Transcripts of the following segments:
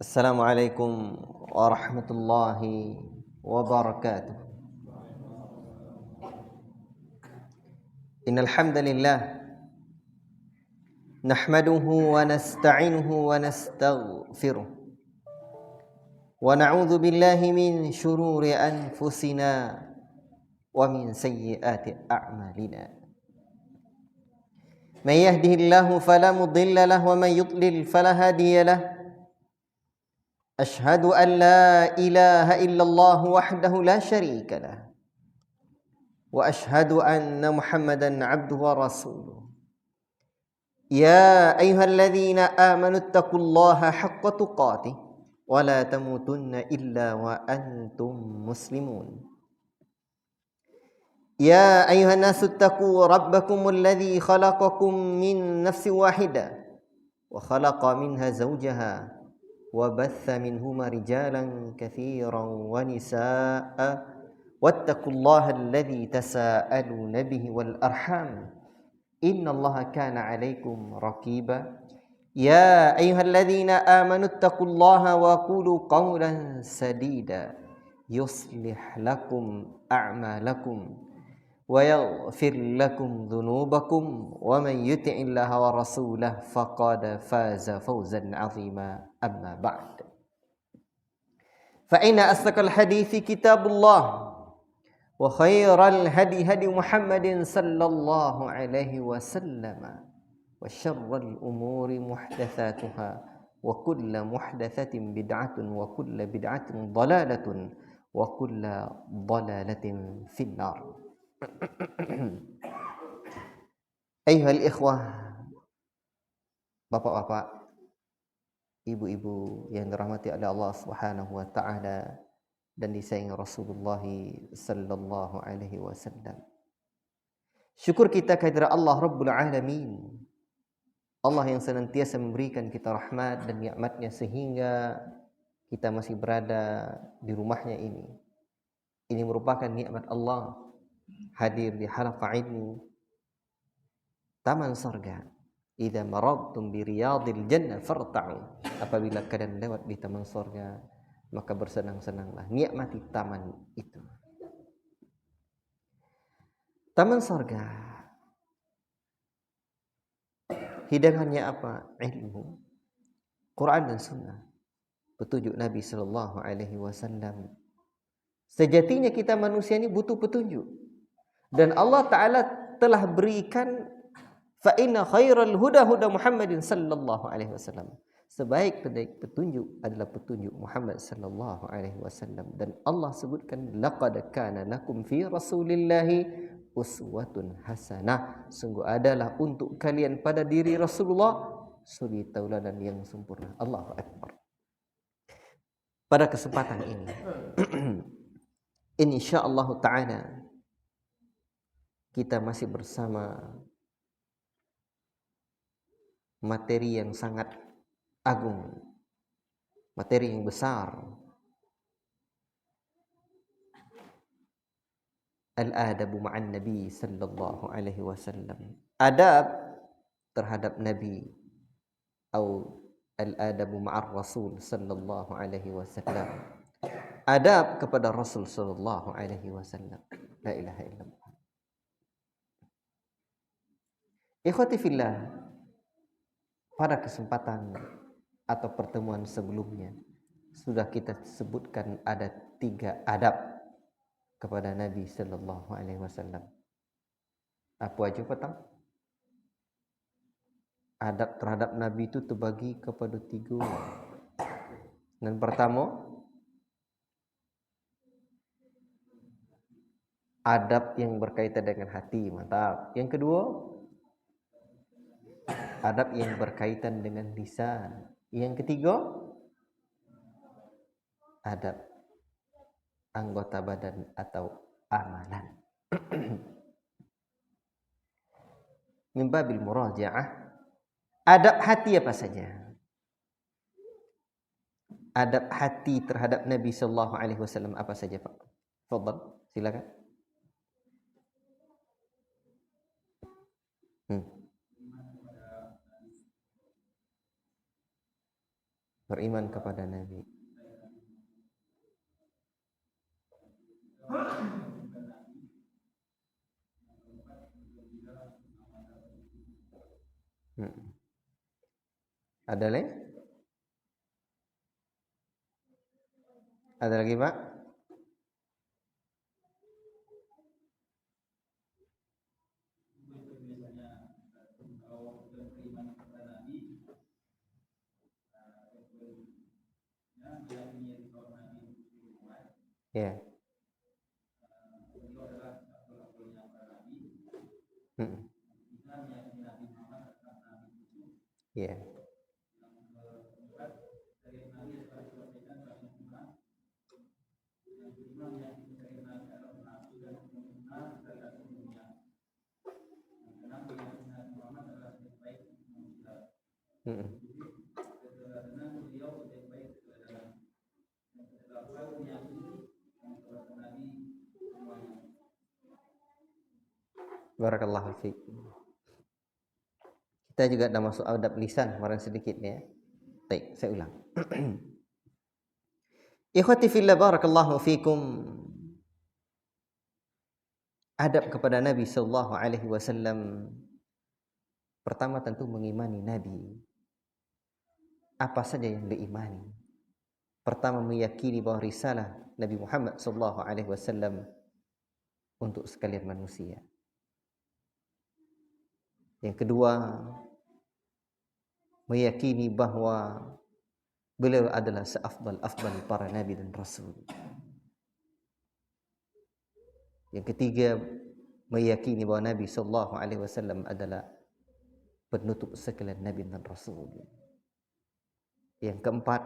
Assalamualaikum warahmatullahi wabarakatuh. Innal hamdalillah nahmaduhu wa nasta'inuhu wa nastaghfiruh wa na'udzu billahi min shururi anfusina wa min sayyiati a'malina. May yahdihillahu fala mudilla lahu wa may yudlil fala hadiya lahu. أشهد أن لا إله إلا الله وحده لا شريك له وأشهد أن محمدا عبده ورسوله يا أيها الذين آمنوا اتقوا الله حق تقاته ولا تموتن إلا وأنتم مسلمون يا أيها الناس اتقوا ربكم الذي خلقكم من نفس واحدة وخلق منها زوجها وبث منهما رجالا كثيرا ونساء واتقوا الله الذي تساءلون به والأرحام إن الله كان عليكم رقيبا يا أيها الذين آمنوا اتقوا الله وقولوا قولا سديدا يصلح لكم أعمالكم ويغفر لكم ذنوبكم ومن يطع الله ورسوله فقد فاز فوزا عظيما أما بعد فإن أصدق الحديث كتاب الله وخير الهدي هدي محمد صلى الله عليه وسلم وشر الأمور محدثاتها وكل محدثة بدعة وكل بدعة ضلالة وكل ضلالة في النار. Ayyuhal ikhwah, bapak-bapak, ibu-ibu yang dirahmati oleh Allah Subhanahu wa taala dan disayangi Rasulullah sallallahu alaihi wasallam. Syukur kita kehadirat Allah Rabbul Alamin. Allah yang senantiasa memberikan kita rahmat dan nikmat-Nya sehingga kita masih berada di rumahnya ini. Ini merupakan nikmat Allah hadir di halaqah ilmu taman surga. Idza maradtum bi riyadil jannah farta'u. Apabila kalian lewat di taman surga, maka bersenang-senanglah, nikmati taman itu. Taman surga hidangannya apa? Ilmu, Quran dan Sunnah, petunjuk Nabi sallallahu alaihi wasallam. Sejatinya kita manusia ini butuh petunjuk. Dan Allah Ta'ala telah berikan fa inna khairal huda huda Muhammadin sallallahu alaihi wasallam. Sebaik-baik petunjuk adalah petunjuk Muhammad sallallahu alaihi wasallam. Dan Allah sebutkan laqad kana lakum fi rasulillahi uswatun hasanah. Sungguh adalah untuk kalian pada diri Rasulullah suri tauladan yang sempurna. Allahu akbar. Pada kesempatan ini insyaallah taala kita masih bersama materi yang sangat agung, materi yang besar, al-adabu ma'an Nabi sallallahu alaihi wasallam. Adab terhadap Nabi atau al-adabu ma'ar Rasul sallallahu alaihi wasallam. Adab kepada Rasul sallallahu alaihi wasallam. La ilaha illallah. Ikhwati fillah, pada kesempatan atau pertemuan sebelumnya sudah kita sebutkan ada 3 adab kepada Nabi sallallahu alaihi wasallam. Apa aja petang? Adab terhadap Nabi itu terbagi kepada 3. Dan pertama, adab yang berkaitan dengan hati, mantap. Yang kedua, adab yang berkaitan dengan lisan. Yang ketiga, adab anggota badan atau amalan. Min babil murajaah, adab hati apa saja? Adab hati terhadap Nabi sallallahu alaihi wasallam apa saja, Pak? Fadhal, silakan. beriman kepada Nabi. Ada lagi? Ada lagi, Pak? Ya. Ya. Barakallahu fiik. Kita juga ada masuk adab lisan kemarin sedikit ya. Baik, saya ulang. Ikhwati fillah barakallahu fiikum. Adab kepada Nabi sallallahu alaihi wasallam. Pertama tentu mengimani Nabi. Apa saja yang diimani. Pertama meyakini bahwa risalah Nabi Muhammad sallallahu alaihi wasallam untuk sekalian manusia. Yang kedua, meyakini bahwa beliau adalah seafdal para nabi dan rasul. Yang ketiga, meyakini bahwa Nabi sallallahu alaihi wasallam adalah penutup sekalian nabi dan rasul. Yang keempat,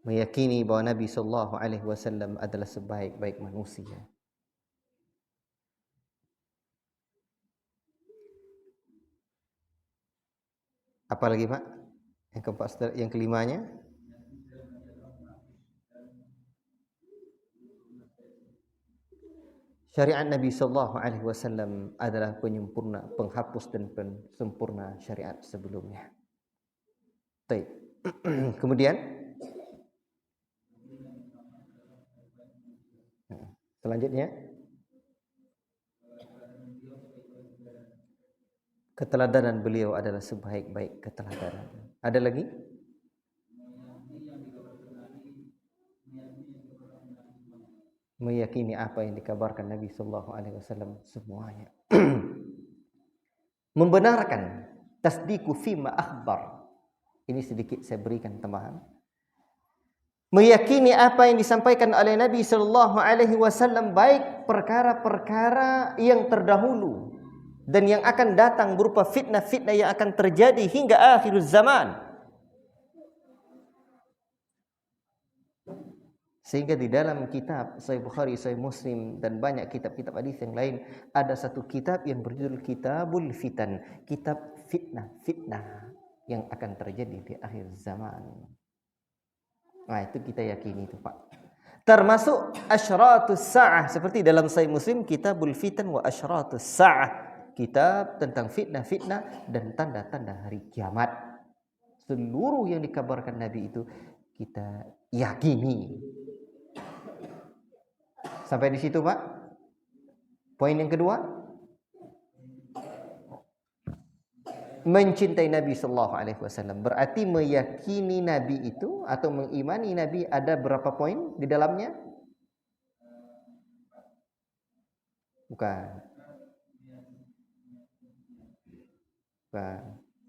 meyakini bahwa Nabi sallallahu alaihi wasallam adalah sebaik-baik manusia. Apalagi Pak? Yang keempat, yang kelimanya? Syariat Nabi sallallahu alaihi wasallam adalah penyempurna, penghapus dan sempurna syariat sebelumnya. Baik. Kemudian selanjutnya keteladanan beliau adalah sebaik-baik keteladanan. Ada lagi? Meyakini apa yang dikabarkan Nabi sallallahu alaihi wasallam semuanya. Membenarkan tasdiqu fima akhbar. Ini sedikit saya berikan tambahan. Meyakini apa yang disampaikan oleh Nabi sallallahu alaihi wasallam baik perkara-perkara yang terdahulu dan yang akan datang berupa fitnah-fitnah yang akan terjadi hingga akhir zaman. Sehingga di dalam kitab Sahih Bukhari, Sahih Muslim dan banyak kitab-kitab hadis yang lain ada satu kitab yang berjudul Kitabul Fitan, kitab fitnah-fitnah yang akan terjadi di akhir zaman. Nah, itu kita yakini itu, Pak. Termasuk asyratus sa'ah seperti dalam Sahih Muslim Kitabul Fitan wa asyratus sa'ah, kitab tentang fitnah-fitnah dan tanda-tanda hari kiamat. Seluruh yang dikabarkan Nabi itu kita yakini. Sampai di situ, Pak. Poin yang kedua, mencintai Nabi sallallahu alaihi wasallam. Berarti meyakini Nabi itu atau mengimani Nabi ada berapa poin di dalamnya? Bukan.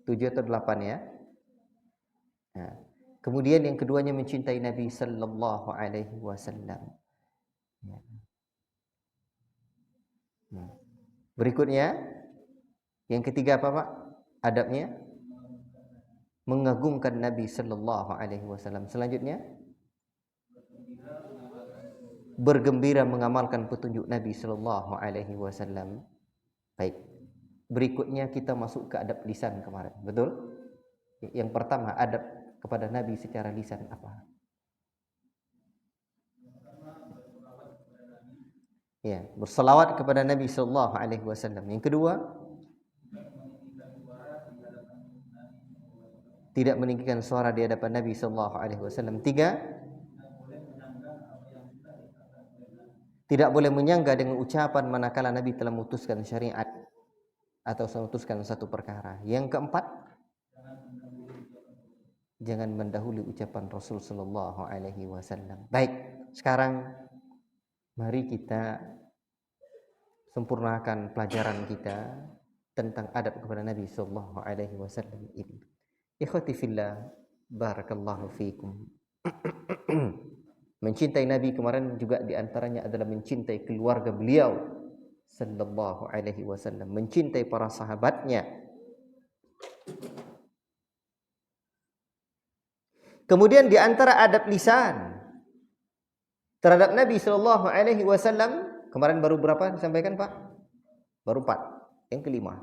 7 atau 8 ya. Nah, kemudian yang keduanya mencintai Nabi sallallahu alaihi wasallam. Berikutnya, yang ketiga apa, Pak? Adabnya mengagungkan Nabi sallallahu alaihi wasallam. Selanjutnya, bergembira mengamalkan petunjuk Nabi sallallahu alaihi wasallam. Baik. Berikutnya kita masuk ke adab lisan kemarin, betul? Yang pertama, adab kepada Nabi secara lisan apa? Ya, berselawat kepada Nabi sallallahu alaihi wasallam. Yang kedua, tidak meninggikan suara di hadapan Nabi sallallahu alaihi wasallam. 3, tidak boleh menyangga dengan ucapan manakala Nabi telah memutuskan syariat atau memutuskan satu perkara. Yang keempat, jangan mendahului ucapan Rasul sallallahu alaihi wasallam. Baik, sekarang mari kita sempurnakan pelajaran kita tentang adab kepada Nabi sallallahu alaihi wasallam ini. Ikhwati fillah, barakallahu fiikum. Mencintai Nabi kemarin juga diantaranya adalah mencintai keluarga beliau sallallahu alaihi wasallam, mencintai para sahabatnya. Kemudian di antara adab lisan terhadap Nabi sallallahu alaihi wasallam, kemarin baru berapa disampaikan Pak? Baru 4. Yang kelima,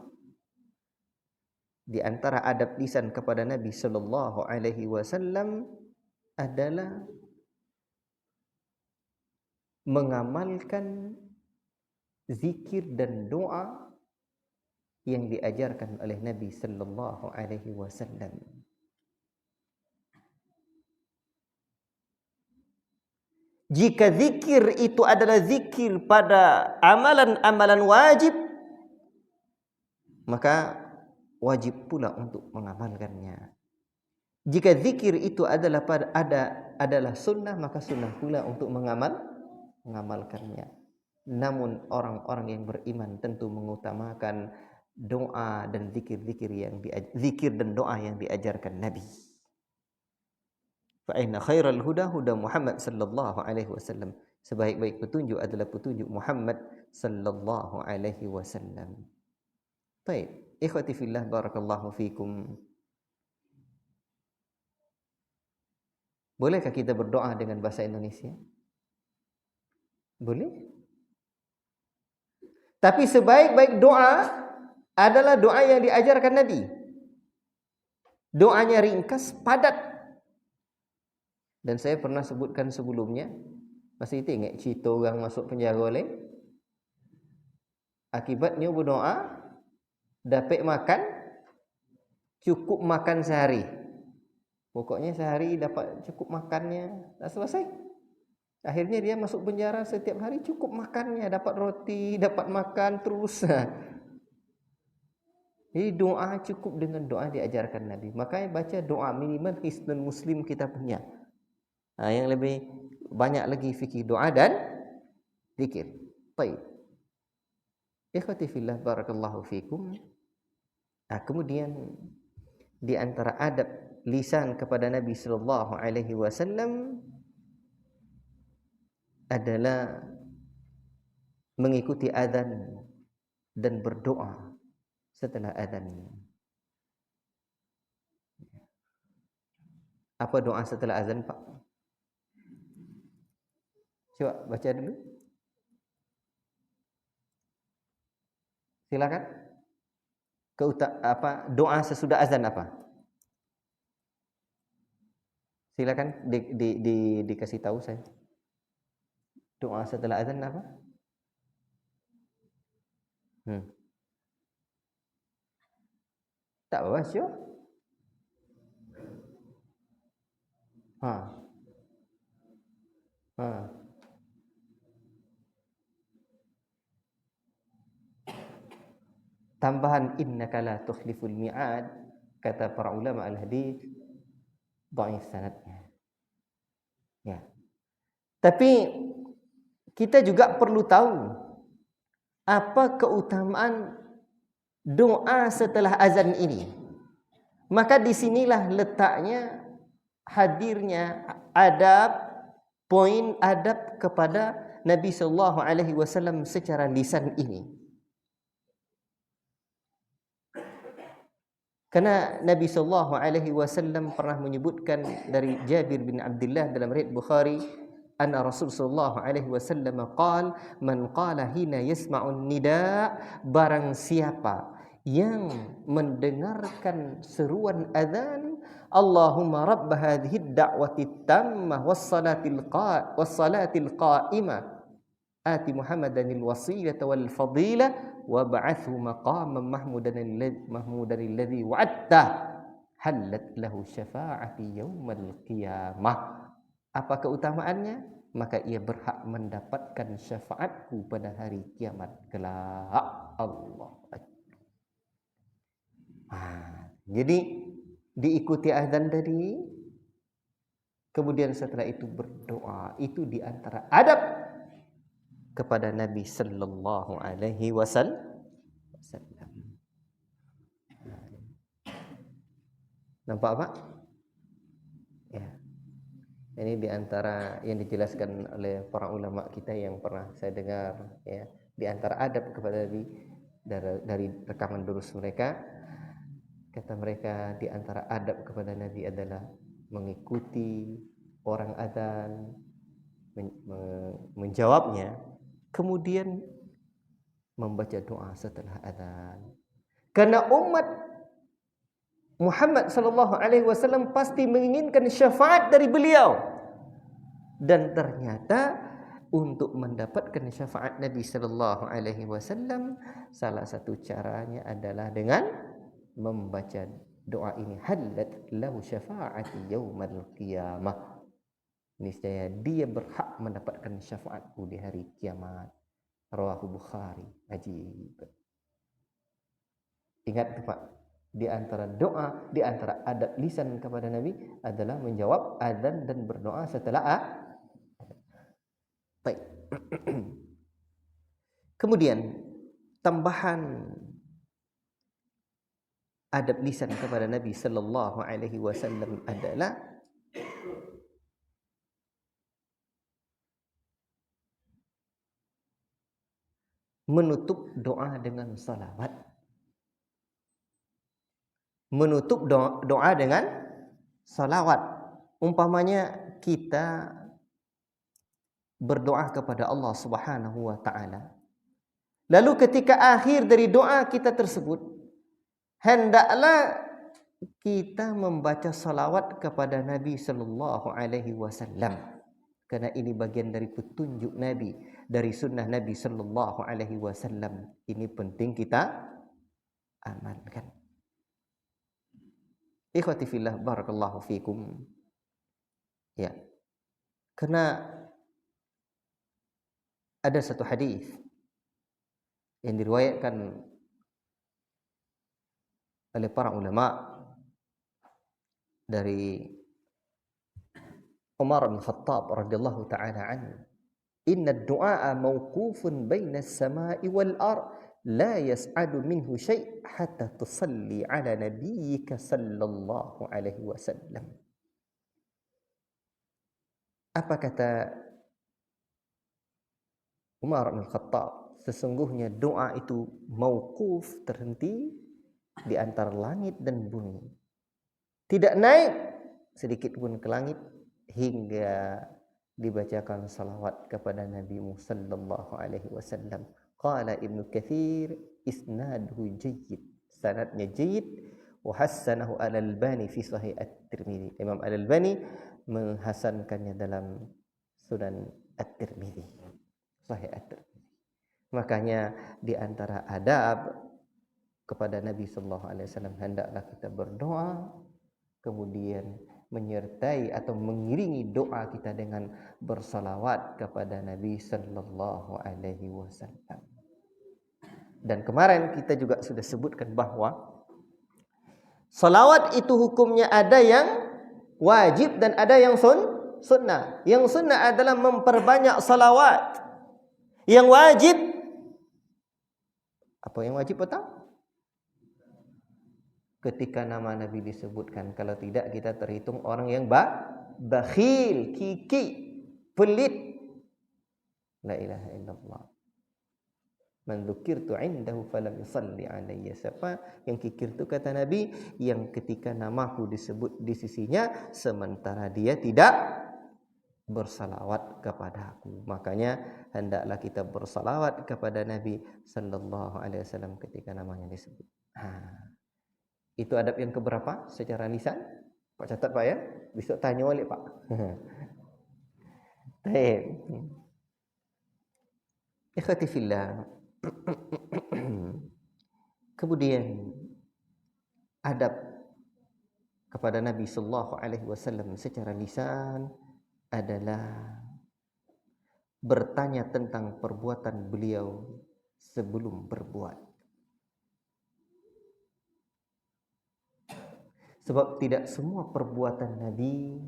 di antara adab lisan kepada Nabi sallallahu alaihi wasallam adalah mengamalkan zikir dan doa yang diajarkan oleh Nabi sallallahu alaihi wasallam. Jika zikir itu adalah zikir pada amalan-amalan wajib, maka wajib pula untuk mengamalkannya. Jika zikir itu adalah sunnah, maka sunnah pula untuk mengamalkannya. Namun orang-orang yang beriman tentu mengutamakan doa dan zikir dan doa yang diajarkan Nabi. Fa inna khairal huda huda Muhammad sallallahu alaihi wasallam. Sebaik-baik petunjuk adalah petunjuk Muhammad sallallahu alaihi wasallam. Baik, ikhwati fillah, barakallahu fikum. Bolehkah kita berdoa dengan bahasa Indonesia? Boleh. Tapi sebaik-baik doa adalah doa yang diajarkan Nabi. Doanya ringkas, padat. Dan saya pernah sebutkan sebelumnya, masih ingat cerita orang masuk penjara oleh akibatnya berdoa dapat makan cukup makan sehari. Pokoknya sehari dapat cukup makannya, dah selesai. Akhirnya dia masuk penjara, setiap hari cukup makannya, dapat roti, dapat makan terus. Jadi doa cukup dengan doa diajarkan Nabi. Makanya baca doa minimal hisnul muslim kita punya. Yang lebih banyak lagi fikih doa dan zikir. Baik. Ikhwati fillah, barakallahu fikum. Kemudian di antara adab lisan kepada Nabi sallallahu alaihi wasallam adalah mengikuti azan dan berdoa setelah azan. Apa doa setelah azan, Pak? Coba baca dulu. Silakan. Doa sesudah azan apa? Silakan dikasih tahu saya. Doa setelah azan apa? Tak apa, sure. Tambahan innaka la tukhliful mi'ad, kata para ulama al-hadis, dhaif sanadnya. Ya. Tapi kita juga perlu tahu apa keutamaan doa setelah azan ini. Maka disinilah letaknya hadirnya poin adab kepada Nabi sallallahu alaihi wasallam secara lisan ini. Karena Nabi sallallahu alaihi wasallam pernah menyebutkan dari Jabir bin Abdullah dalam riwayat Bukhari, anna Rasul sallallahu alaihi wasallam qala, man qala hina yasma'un nida, barang siapa yang mendengarkan seruan azan, Allahumma rabb hadhihi ad-da'wati tammah was-salatil qa'imah ati Muhammadanil wasilata wal fadilah wab'athu maqaman mahmudan alladhi wa'adta. halat lahu syafa'ati yaumal qiyamah. Apa keutamaannya? Maka ia berhak mendapatkan syafaatku pada hari kiamat kelak. Allah. Jadi diikuti azan tadi, kemudian setelah itu berdoa. Itu di antara adab kepada Nabi sallallahu alaihi wasallam. Nampak Pak? Ya. Ini di antara yang dijelaskan oleh para ulama kita yang pernah saya dengar, ya. Di antara adab kepada Nabi dari rekaman durus mereka, kata mereka di antara adab kepada Nabi adalah mengikuti orang adzan, menjawabnya, kemudian membaca doa setelah adzan. Karena umat Muhammad sallallahu alaihi wasallam pasti menginginkan syafaat dari beliau. Dan ternyata untuk mendapatkan syafaat Nabi sallallahu alaihi wasallam, salah satu caranya adalah dengan membaca doa ini, halat lahu syafa'ati yaumal qiyamah. Niscaya dia berhak mendapatkan syafaatku di hari kiamat. Rawahu Bukhari. Ajib. Ingat Pak, di antara doa, di antara adab lisan kepada Nabi adalah menjawab adzan dan berdoa setelah baik. Kemudian tambahan adab lisan kepada Nabi sallallahu alaihi wasallam adalah menutup doa dengan salawat. Menutup doa dengan salawat. Umpamanya kita berdoa kepada Allah Subhanahu wa taala. Lalu ketika akhir dari doa kita tersebut, hendaklah kita membaca salawat kepada Nabi sallallahu alaihi wasallam. Karena ini bagian dari petunjuk Nabi, dari sunnah Nabi sallallahu alaihi wasallam. Ini penting kita amalkan. Ikhwati fillah, barakallahu fikum. Ya. Karena ada satu hadis yang diriwayatkan oleh para ulama dari Umar bin Khattab radhiyallahu taala anhu, "Inna ad-du'a mawqufun baina as-sama'i wal ard, la yas'adu minhu syai' hatta tusalli ala nabiyyika sallallahu alaihi wasallam." Apa kata Umar bin Khattab? Sesungguhnya doa itu mauquf, terhenti di antara langit dan bumi. Tidak naik sedikit pun ke langit hingga dibacakan salawat kepada Nabi sallallahu alaihi wasallam. Qala Ibnu Katsir isnaduhu jayyid. Sanadnya jayyid wa hassanahu Al-Albani fi Sahih At-Tirmidzi. Imam Al-Albani menghasankannya dalam Sunan At-Tirmidzi. Sahih At-Tirmidzi. Makanya di antara adab kepada Nabi sallallahu alaihi wasallam, hendaklah kita berdoa kemudian menyertai atau mengiringi doa kita dengan bersalawat kepada Nabi sallallahu alaihi wasallam. Dan kemarin kita juga sudah sebutkan bahwa salawat itu hukumnya ada yang wajib dan ada yang sunnah. Yang sunnah adalah memperbanyak salawat. Yang wajib, apa yang wajib petang? Ketika nama Nabi disebutkan. Kalau tidak kita terhitung orang yang bakhil, kiki, pelit. La ilaha illallah. Man dzukirtu indahu falam yusalli alayya. Siapa yang kikir itu kata Nabi, yang ketika namaku disebut di sisinya sementara dia tidak bersalawat kepadaku. Makanya hendaklah kita bersalawat kepada Nabi sallallahu alaihi wasallam ketika namanya disebut. Itu adab yang keberapa secara lisan? Pak catat Pak ya. Besok tanya balik Pak. Baik. Ikhwati fillah. Kemudian adab kepada Nabi sallallahu alaihi wasallam secara lisan adalah bertanya tentang perbuatan beliau sebelum berbuat. Sebab tidak semua perbuatan Nabi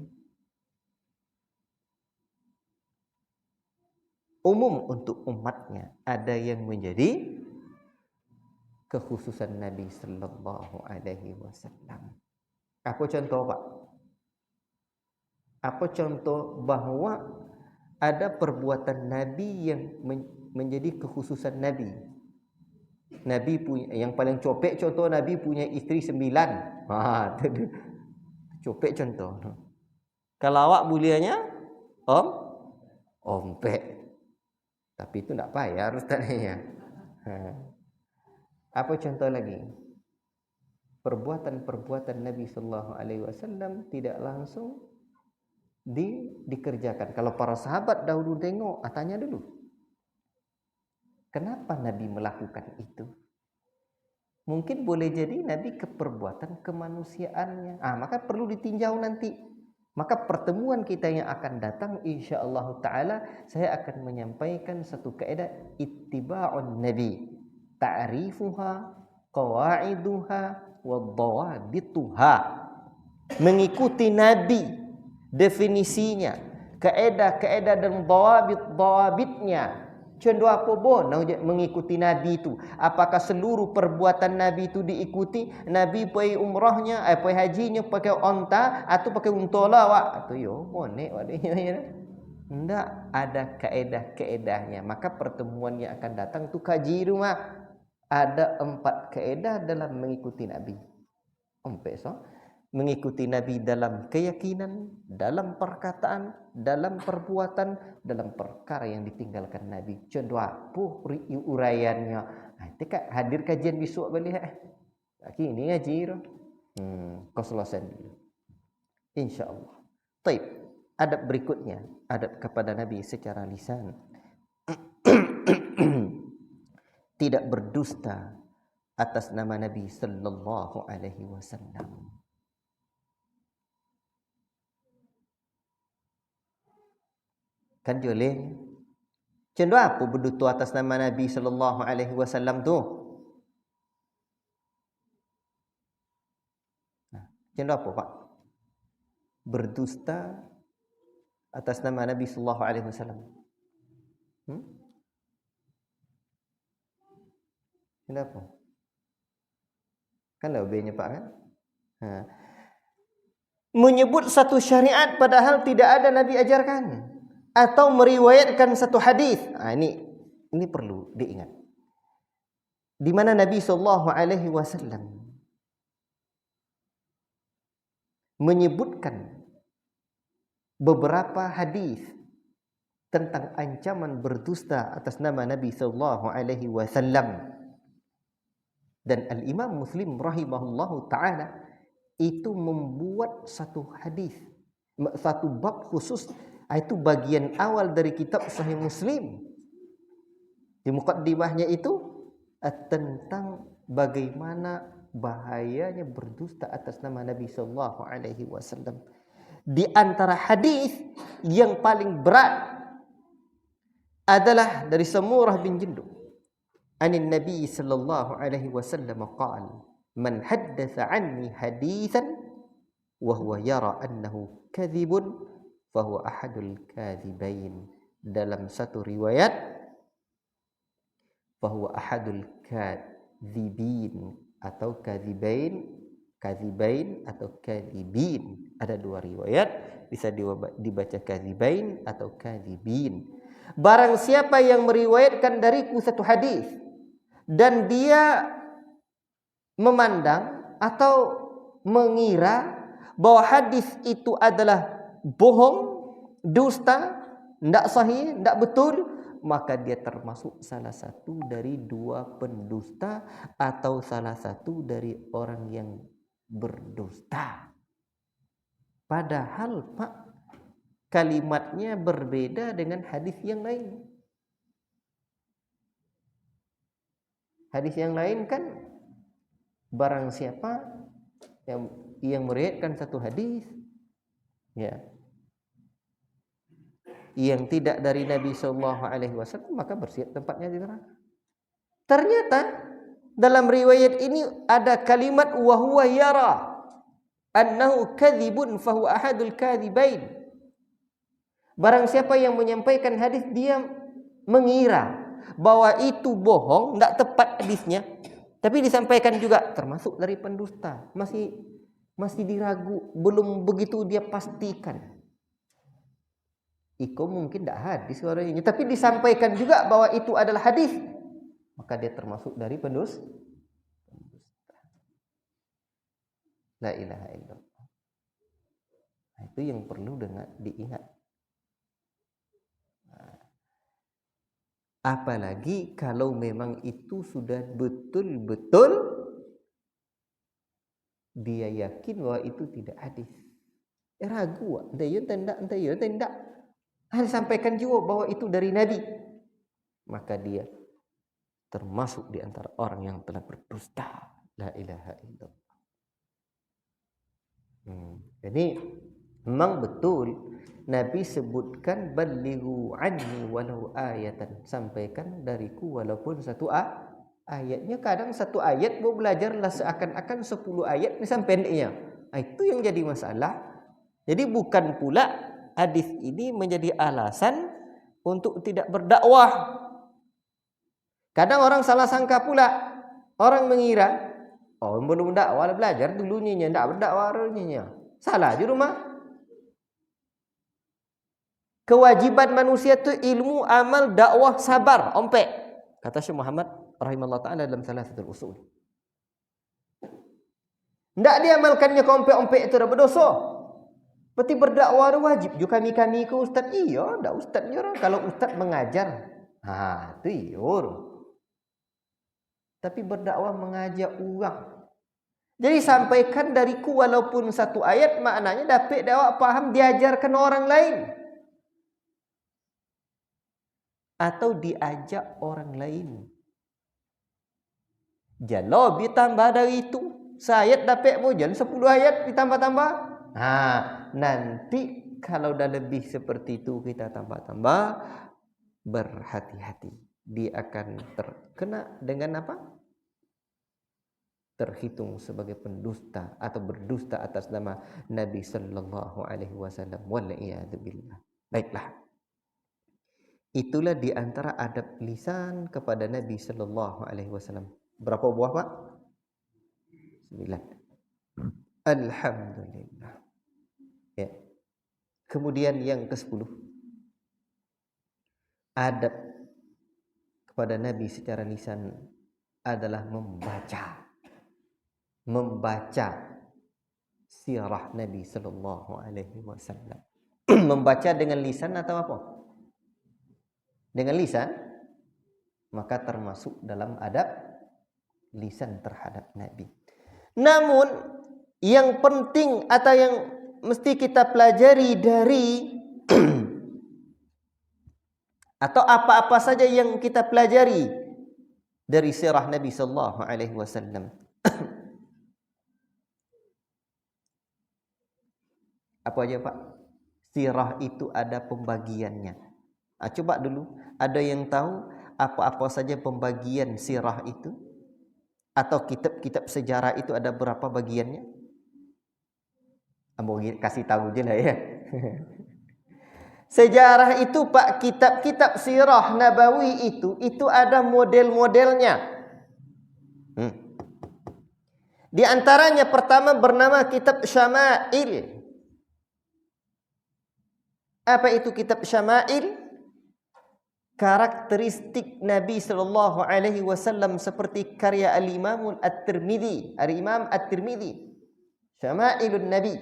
umum untuk umatnya, ada yang menjadi kekhususan Nabi sallallahu alaihi wasallam. Apa contoh, Pak? Apa contoh bahwa ada perbuatan Nabi yang menjadi kekhususan Nabi? Nabi punya yang paling copek contoh, Nabi punya isteri 9. Copek contoh. Kalau awak bulianya ompek. Tapi itu enggak payah ustaznya. Apa contoh lagi? Perbuatan-perbuatan Nabi sallallahu alaihi wasallam tidak langsung dikerjakan. Kalau para sahabat dahulu tengok, tanya dulu. Kenapa Nabi melakukan itu? Mungkin boleh jadi Nabi keperbuatan kemanusiaannya. Maka perlu ditinjau nanti. Maka pertemuan kita yang akan datang insyaallah taala saya akan menyampaikan satu kaidah ittiba'un nabi, ta'rifuha, qawaiduha, wa dhawabituha. Mengikuti Nabi, definisinya, kaedah-kaedah dan dhawabit-dhawabitnya. Contoh apa mengikuti Nabi itu? Apakah seluruh perbuatan Nabi itu diikuti? Nabi pergi umrahnya, pergi hajinya pakai onta atau pakai untola wak? Atau yo monek wadanya. Enggak, ada kaedah-kaedahnya. Maka pertemuan yang akan datang tu kaji rumah. Ada 4 kaedah dalam mengikuti Nabi. Mengikuti Nabi dalam keyakinan, dalam perkataan, dalam perbuatan, dalam perkara yang ditinggalkan Nabi. Contoh apa uraiannya? Nanti hadir kajian besok balik. Lagi ini ngaji. Kau selesai dulu. InsyaAllah. Taib. Adab berikutnya, adab kepada Nabi secara lisan. Tidak berdusta atas nama Nabi sallallahu alaihi wasallam. Kan boleh. Contoh apa berdusta atas nama Nabi sallallahu alaihi wasallam tu? Contoh apa, Pak? Berdusta atas nama Nabi sallallahu alaihi wasallam. Contoh apa? Kan lebihnya, Pak, kan? Menyebut satu syariat padahal tidak ada Nabi ajarkan. Atau meriwayatkan satu hadis. Ini perlu diingat. Di mana Nabi sallallahu alaihi wasallam menyebutkan beberapa hadis tentang ancaman berdusta atas nama Nabi sallallahu alaihi wasallam. Dan Al-Imam Muslim rahimahullahu taala itu membuat satu hadis, satu bab khusus. Itu bagian awal dari kitab Sahih Muslim. Di muqaddimahnya itu tentang bagaimana bahayanya berdusta atas nama Nabi sallallahu alaihi wasallam. Di antara hadis yang paling berat adalah dari Samurah bin Jundub. Anin Nabi sallallahu alaihi wasallam qala, "Man haddatsa anni haditsan wa huwa yara annahu kadhibun fahuwa ahadul kadhibain." Dalam satu riwayat fahuwa ahadul kadhibin atau kadhibain atau kadhibin. Ada 2 riwayat, bisa dibaca kadhibain atau kadhibin. Barang siapa yang meriwayatkan dariku satu hadis dan dia memandang atau mengira bahwa hadis itu adalah bohong, dusta, tidak sahih, tidak betul, maka dia termasuk salah satu dari 2 pendusta atau salah satu dari orang yang berdusta. Padahal, Pak, kalimatnya berbeda dengan hadis yang lain. Hadis yang lain kan barang siapa yang yang meriwayatkan satu hadis, ya, yang tidak dari Nabi Shallallahu Alaihi Wasallam, maka bersiap tempatnya di neraka. Ternyata dalam riwayat ini ada kalimat wa huwa yara annahu kadzibun fahuwa ahadul kadzibain. Barang siapa yang menyampaikan hadis, dia mengira bahwa itu bohong, tidak tepat hadisnya, tapi disampaikan juga, termasuk dari pendusta. Masih diragu, belum begitu dia pastikan. Iko mungkin tidak hadis suaranya, tapi disampaikan juga bahwa itu adalah hadis, maka dia termasuk dari pendusta. La ilaha illallah. Nah, itu yang perlu diingat. Apalagi kalau memang itu sudah betul-betul dia yakin bahwa itu tidak hadis. Ragu, entah ya tidak. Harus sampaikan juga bahwa itu dari Nabi. Maka dia termasuk di antara orang yang telah berdusta. La ilaha illallah. Jadi memang betul Nabi sebutkan balighu anni walau ayatan, sampaikan dariku walaupun satu ayatnya. Kadang satu ayat mau belajarlah seakan-akan 10 ayat ini pendeknya. Itu yang jadi masalah. Jadi bukan pula hadis ini menjadi alasan untuk tidak berdakwah. Kadang orang salah sangka pula. Orang mengira, oh belum dakwah belajar dulunya, tidak berdakwah dulunya. Salah di rumah. Kewajiban manusia itu ilmu, amal, dakwah, sabar, ompek. Kata Syekh Muhammad rahimahullah ta'ala dalam salah satu usul. Tidak diamalkannya ompek-ompek itu dah berdosa. Berarti berdakwah itu wajib. Juga kami ke ustaz. Iya, tidak ustaznya. Kalau ustaz mengajar, itu iya. Tapi berdakwah mengajak orang. Jadi sampaikan dariku walaupun satu ayat, maknanya dapat dakwah paham diajarkan orang lain. Atau diajak orang lain. Kalau ditambah dari itu, sayat dapat mojan 10 ayat ditambah-tambah. Nanti kalau dah lebih seperti itu kita tambah-tambah, berhati-hati. Dia akan terkena dengan apa? Terhitung sebagai pendusta atau berdusta atas nama Nabi sallallahu alaihi wasallam. Wal-iyadu billah. Baiklah. Itulah di antara adab lisan kepada Nabi sallallahu alaihi wasallam. Berapa buah, Pak? 9. Alhamdulillah. Ya. Kemudian yang ke-10. Adab kepada Nabi secara lisan adalah membaca sirah Nabi sallallahu alaihi wasallam. Membaca dengan lisan atau apa? Dengan lisan, maka termasuk dalam adab lisan terhadap Nabi. Namun yang penting atau yang mesti kita pelajari dari atau apa-apa saja yang kita pelajari dari sirah Nabi sallallahu alaihi wasallam. Apa aja, Pak? Sirah itu ada pembagiannya. Coba dulu, ada yang tahu apa-apa saja pembagian sirah itu? Atau kitab-kitab sejarah itu ada berapa bagiannya? Ambo kasih tahu je lah ya. Sejarah itu, Pak, kitab-kitab sirah Nabawi itu ada model-modelnya. Di antaranya pertama bernama kitab Syama'il. Apa itu kitab Syama'il? Karakteristik Nabi sallallahu alaihi wasallam seperti karya Al-Imam At-Tirmidzi, Al-Imam At-Tirmidzi. Syama'ilun Nabi.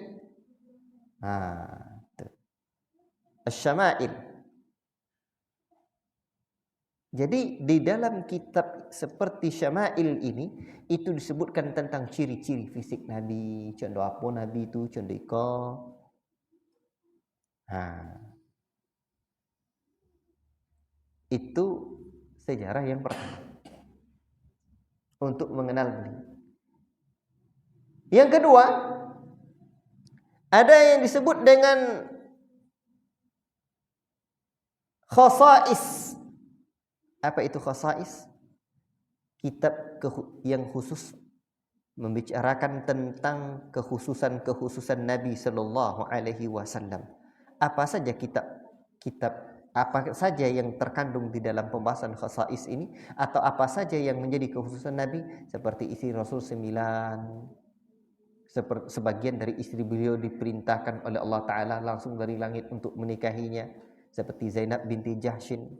Asy-Syama'il. Jadi di dalam kitab seperti Syama'il ini itu disebutkan tentang ciri-ciri fisik Nabi, contoh apa Nabi itu, contoh iko. Itu sejarah yang pertama untuk mengenal beliau. Yang kedua, Ada yang disebut dengan khasais. Apa itu khasais? Kitab yang khusus membicarakan tentang kekhususan Nabi sallallahu alaihi wasallam. Apa saja kitab apa saja yang terkandung di dalam pembahasan khasais ini, atau apa saja yang menjadi kekhususan Nabi, seperti istri Rasul 9, sebagian dari istri beliau diperintahkan oleh Allah Ta'ala langsung dari langit untuk menikahinya, seperti Zainab binti Jahshin,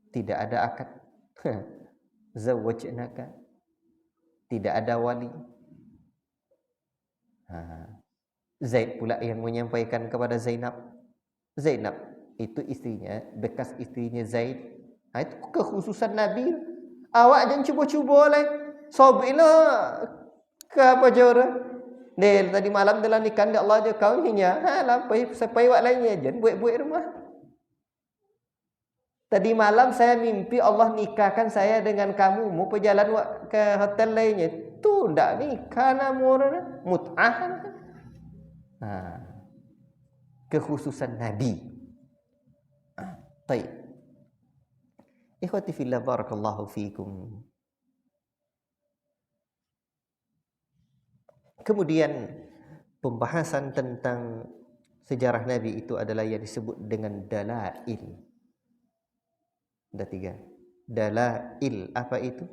tidak ada akad. Zawwajnaka, tidak ada wali. Zaid pula yang menyampaikan kepada Zainab. Zainab itu istrinya, bekas istrinya Zaid. Itu kekhususan Nabi. Awak jangan cuba-cuba lah. Sobilah ke apa jora. Del tadi malam dalam nikah Allah je kau ninya. Lampai sampai wak lainnya jangan buat-buat rumah. Tadi malam saya mimpi Allah nikahkan saya dengan kamu. Mau perjalan ke hotel lainnya. Tu ndak nikah namanya mut'ah. Kekhususan Nabi. Baik. Ikhwati fillah barakallahu fikum. Kemudian pembahasan tentang sejarah Nabi itu adalah yang disebut dengan dalail. Ada 3. Dalail, apa itu?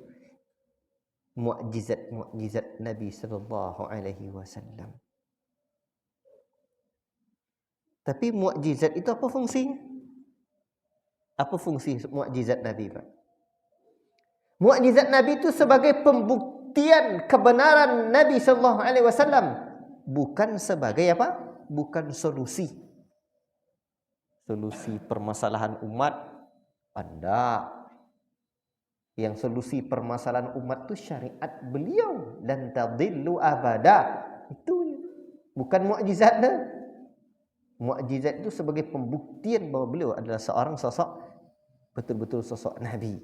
Mukjizat Nabi sallallahu alaihi wasallam. Tapi mukjizat itu apa fungsinya? Apa fungsi mukjizat Nabi, Pak? Mukjizat Nabi itu sebagai pembuktian kebenaran Nabi sallallahu alaihi wasallam, bukan sebagai apa? Bukan solusi. Solusi permasalahan umat. Anda yang solusi permasalahan umat itu syariat beliau dan tadillu abada. Itu bukan mukjizatnya. Mukjizat itu sebagai pembuktian bahawa beliau adalah seorang sosok, betul-betul sosok Nabi.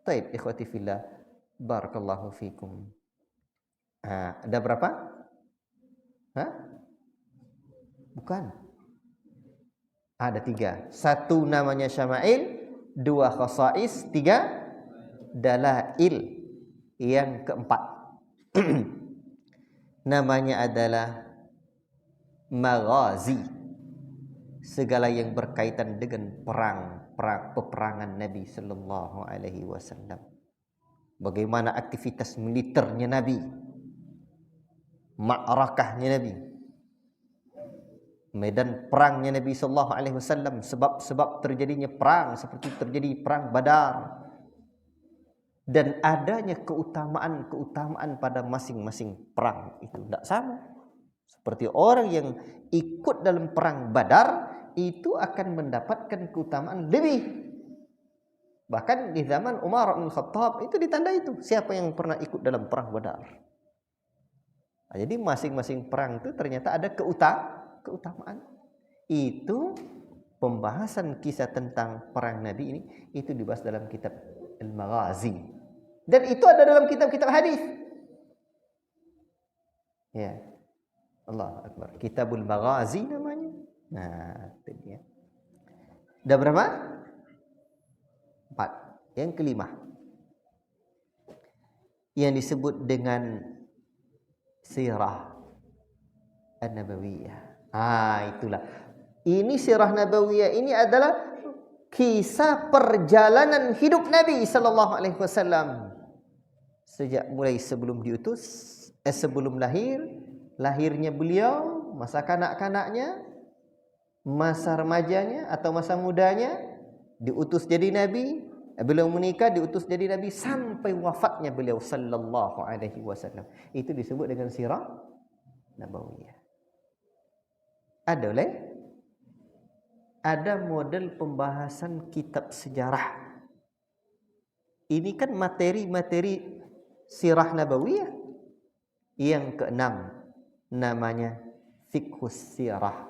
Taib ikhwati fillah barakallahu fikum. Ada berapa? Bukan. Ada 3. 1 namanya syama'il, 2 khasais, 3 dalail. Yang keempat namanya adalah maghazi. Segala yang berkaitan dengan peperangan Nabi sallallahu alaihi wasallam. Bagaimana aktivitas militernya Nabi, ma'rakahnya Nabi, medan perangnya Nabi sallallahu alaihi wasallam, sebab-sebab terjadinya perang seperti terjadi perang Badar, dan adanya keutamaan pada masing-masing perang itu tidak sama. Seperti orang yang ikut dalam perang Badar itu akan mendapatkan keutamaan lebih. Bahkan di zaman Umar bin Khattab itu ditanda itu, siapa yang pernah ikut dalam perang Badar. Jadi masing-masing perang itu ternyata ada keutamaan. Itu pembahasan kisah tentang perang Nabi ini itu dibahas dalam kitab Al-Maghazi. Dan itu ada dalam kitab-kitab hadis. Ya. Allah Akbar. Kitabul Maghazi namanya. Nah, itu dia. Ada berapa? 4. Yang kelima, yang disebut dengan sirah an-nabawiyah. Itulah. Ini sirah nabawiyah ini adalah kisah perjalanan hidup Nabi sallallahu alaihi wasallam. Sejak mulai sebelum diutus, sebelum lahirnya beliau, masa kanak-kanaknya, masa remajanya atau masa mudanya, diutus jadi nabi, beliau menikah diutus jadi nabi sampai wafatnya beliau sallallahu alaihi wasallam. Itu disebut dengan sirah nabawiyah. Ada model pembahasan kitab sejarah. Ini kan materi-materi sirah nabawiyah. Yang keenam namanya fiqhus sirah.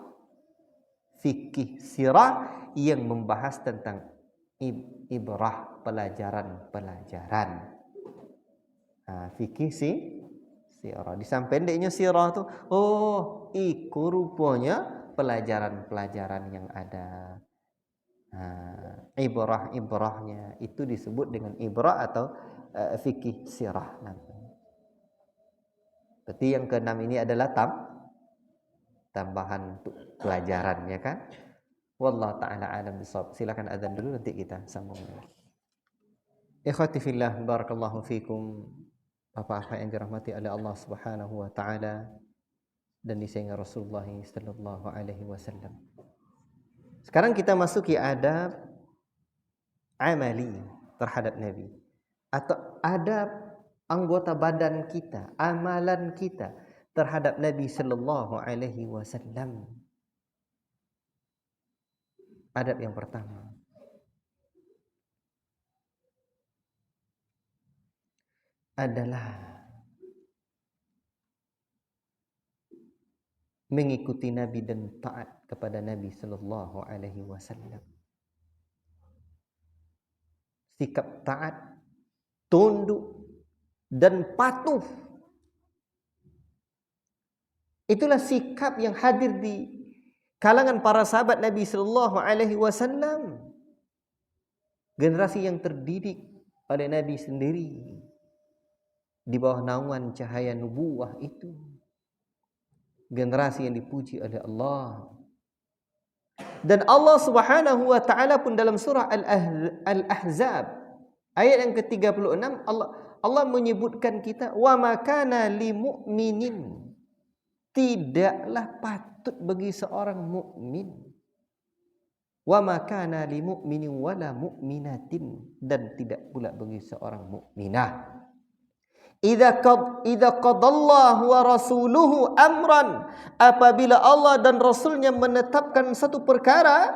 Fikih sirah yang membahas tentang ibrah, pelajaran-pelajaran. Fikih sirah. Disambendeknya sirah tu, oh, iku rupanya pelajaran-pelajaran yang ada. Ibrah-ibrahnya itu disebut dengan ibrah atau fikih sirah. Berarti yang keenam ini adalah tambahan untuk pelajaran, ya kan? Wallahu ta'ala alam bisawab. Silakan azan dulu, nanti kita sambung. Ikhwati fillah, barakallahu fikum. Apa-apa yang dirahmati oleh Allah Subhanahu wa taala dan disayang Rasulullah sallallahu alaihi wasallam. Sekarang kita masuki adab amali terhadap Nabi, atau adab anggota badan kita, amalan kita terhadap Nabi sallallahu alaihi wasallam. Adab yang pertama adalah mengikuti Nabi dan taat kepada Nabi sallallahu alaihi wasallam. Sikap taat, tunduk dan patuh. Itulah sikap yang hadir di kalangan para sahabat Nabi sallallahu alaihi wasallam. Generasi yang terdidik oleh Nabi sendiri di bawah naungan cahaya nubuwah itu. Generasi yang dipuji oleh Allah. Dan Allah Subhanahu wa taala pun dalam surah Al-Ahzab ayat yang ke-36 Allah menyebutkan kita, wa ma kana lil mu'minin, tidaklah patut bagi seorang mukmin, wa ma kana lil mu'minin wala mu'minatin, dan tidak pula bagi seorang mukminah, idza qadallahu wa rasuluhu amran, apabila Allah dan Rasulnya menetapkan satu perkara,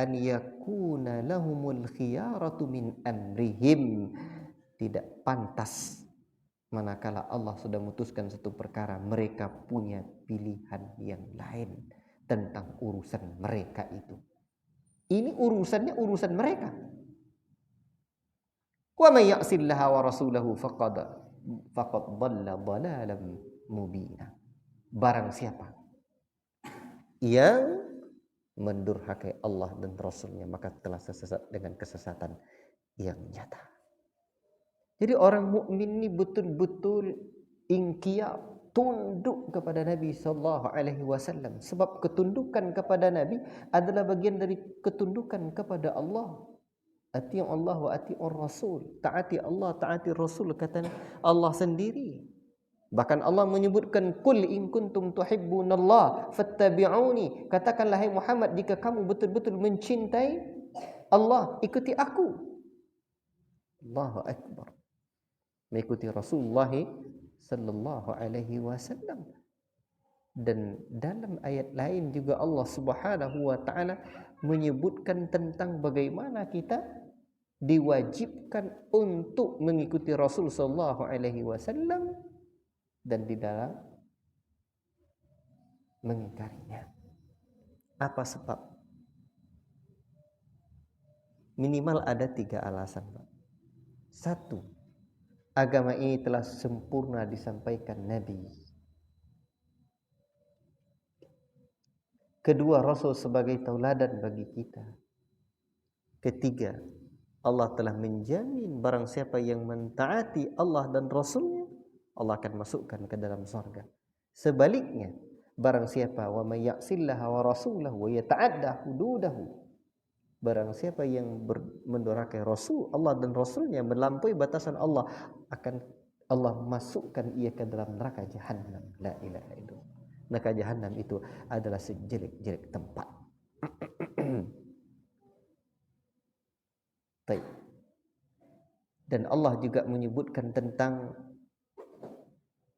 an yakuna lahumul khiyaratu min amrihim, tidak pantas manakala Allah sudah memutuskan satu perkara mereka punya pilihan yang lain tentang urusan mereka itu. Ini urusannya urusan mereka. Wa may ya'sillaha wa rasulahu faqad dhalla dhalalan mubina. Barang siapa yang mendurhakai Allah dan Rasulnya, maka telah sesat dengan kesesatan yang nyata. Jadi orang mukmin ini betul-betul inqiyad, tunduk kepada Nabi sallallahu alaihi wasallam, sebab ketundukan kepada Nabi adalah bagian dari ketundukan kepada Allah. Ati'u Allah wa ati'ur Rasul. Taati Allah, taati Rasul, kata Allah sendiri. Bahkan Allah menyebutkan, qul in kuntum tuhibbunallah fattabi'uni. Katakanlah hai Muhammad, jika kamu betul-betul mencintai Allah, ikuti aku. Allahu akbar. Mengikuti Rasulullah sallallahu alaihi wasallam. Dan dalam ayat lain juga Allah Subhanahu wa taala menyebutkan tentang bagaimana kita diwajibkan untuk mengikuti Rasul sallallahu alaihi wasallam dan di dalam mengingkarinya. Apa sebab? Minimal ada 3 alasan, Pak. 1, agama ini telah sempurna disampaikan Nabi. Kedua, Rasul sebagai tauladan bagi kita. Ketiga, Allah telah menjamin barang siapa yang mentaati Allah dan Rasulnya, Allah akan masukkan ke dalam surga. Sebaliknya, barang siapa wa may ya'sillaha wa rasulahu wa yata'adda hududahu, barang siapa yang mendurhakai Rasul Allah dan Rasulnya, melampaui batasan Allah, akan Allah masukkan ia ke dalam neraka jahanam. La ilaha illallah. Neraka jahanam itu adalah sejelek-jelek tempat. Baik. Dan Allah juga menyebutkan tentang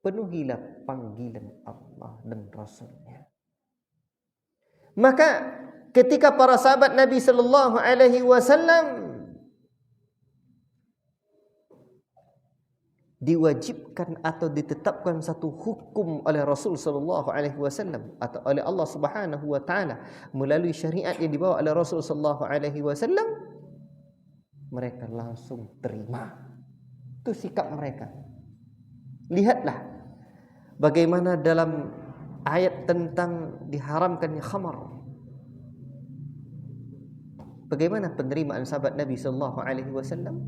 penuhilah panggilan Allah dan Rasulnya. Maka ketika para sahabat Nabi sallallahu alaihi wasallam diwajibkan atau ditetapkan satu hukum oleh Rasul sallallahu alaihi wasallam atau oleh Allah Subhanahu wa taala melalui syariat yang dibawa oleh Rasul sallallahu alaihi wasallam, mereka langsung terima. Itu sikap mereka. Lihatlah bagaimana dalam ayat tentang diharamkannya khamar. Bagaimana penerimaan sahabat Nabi sallallahu alaihi wasallam?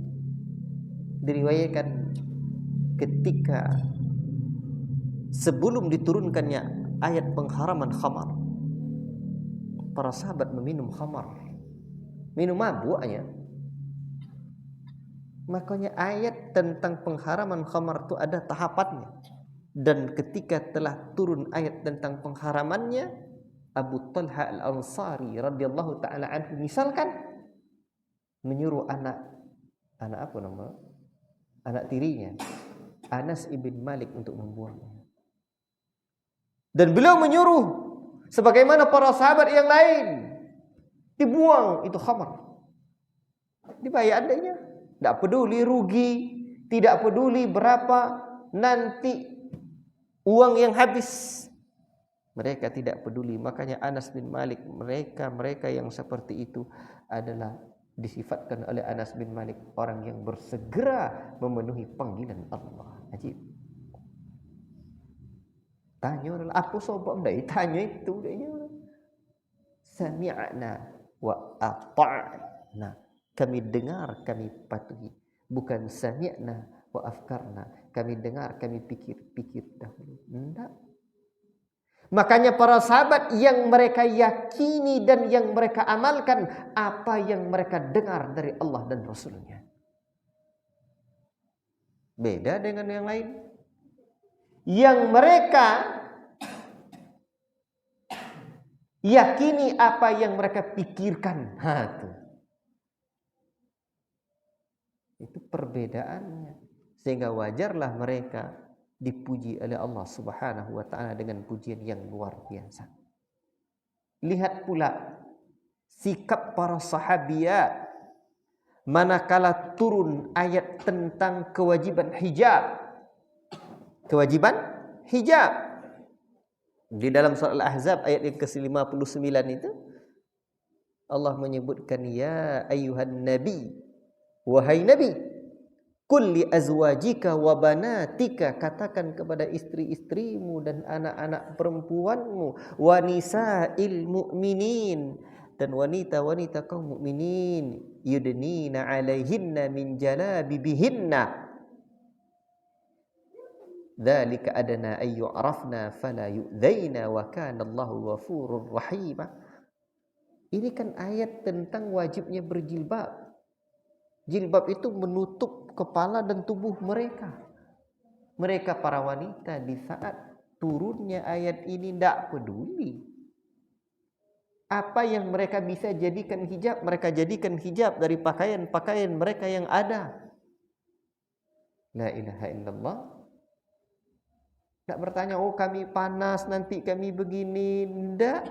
Diriwayatkan ketika sebelum diturunkannya ayat pengharaman khamar, para sahabat meminum khamar, minum mabuknya. Makanya ayat tentang pengharaman khamar itu ada tahapannya. Dan ketika telah turun ayat tentang pengharamannya, Abu Talha Al-Ansari radhiyallahu taala anhu misalkan menyuruh anak apa nama? Anak tirinya, Anas ibn Malik untuk membuangnya. Dan beliau menyuruh sebagaimana para sahabat yang lain dibuang itu khamar. Dibayar adanya. Tidak peduli rugi, tidak peduli berapa nanti uang yang habis. Mereka tidak peduli. Makanya Anas bin Malik, mereka yang seperti itu adalah disifatkan oleh Anas bin Malik orang yang bersegera memenuhi panggilan Allah. Ajib. Tanya apa sebab dah tanya itu dia. Sami'na wa ata'na. Kami dengar, kami patuhi. Bukan sami'na wa afkarna. Kami dengar, kami pikir-pikir dahulu. Tidak. Makanya para sahabat yang mereka yakini dan yang mereka amalkan apa yang mereka dengar dari Allah dan Rasulnya. Beda dengan yang lain. Yang mereka yakini apa yang mereka pikirkan. Itu perbedaannya. Sehingga wajarlah mereka dipuji oleh Allah Subhanahu wa taala dengan pujian yang luar biasa. Lihat pula sikap para sahabiat manakala turun ayat tentang kewajiban hijab. Kewajiban hijab. Di dalam surah Al-Ahzab ayat yang ke-59 itu Allah menyebutkan ya ayyuhan nabi, wahai nabi, qul li azwajika wa banatika, katakan kepada istri-istrimu dan anak-anak perempuanmu, wa nisa'il mu'minin, dan wanita-wanita kaum mukminin, yudnina 'alaihinna min jalabibihinna, dzalika adna ay yu'rafna fala yu'dzaina wa kana Allahu ghafurur rahim. Ini kan ayat tentang wajibnya berjilbab. Jilbab itu menutup kepala dan tubuh mereka. Mereka para wanita di saat turunnya ayat ini tidak peduli. Apa yang mereka bisa jadikan hijab, mereka jadikan hijab dari pakaian-pakaian mereka yang ada. La ilaha illallah. Tak bertanya, oh kami panas, nanti kami begini. Tidak.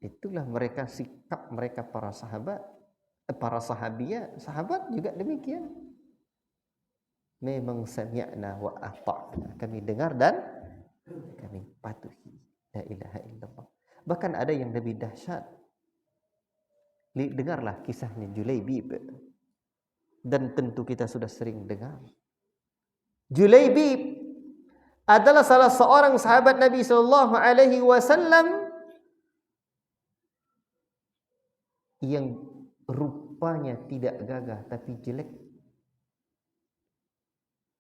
Itulah mereka sikap mereka para sahabat, para sahabiah, sahabat juga demikian. Memang sami'na wa ata'na, kami dengar dan kami patuhi. La ilaha illallah. Bahkan ada yang lebih dahsyat. Dengarlah kisahnya Julaibib. Dan tentu kita sudah sering dengar. Julaibib adalah salah seorang sahabat Nabi sallallahu alaihi wasallam yang rupanya tidak gagah tapi jelek.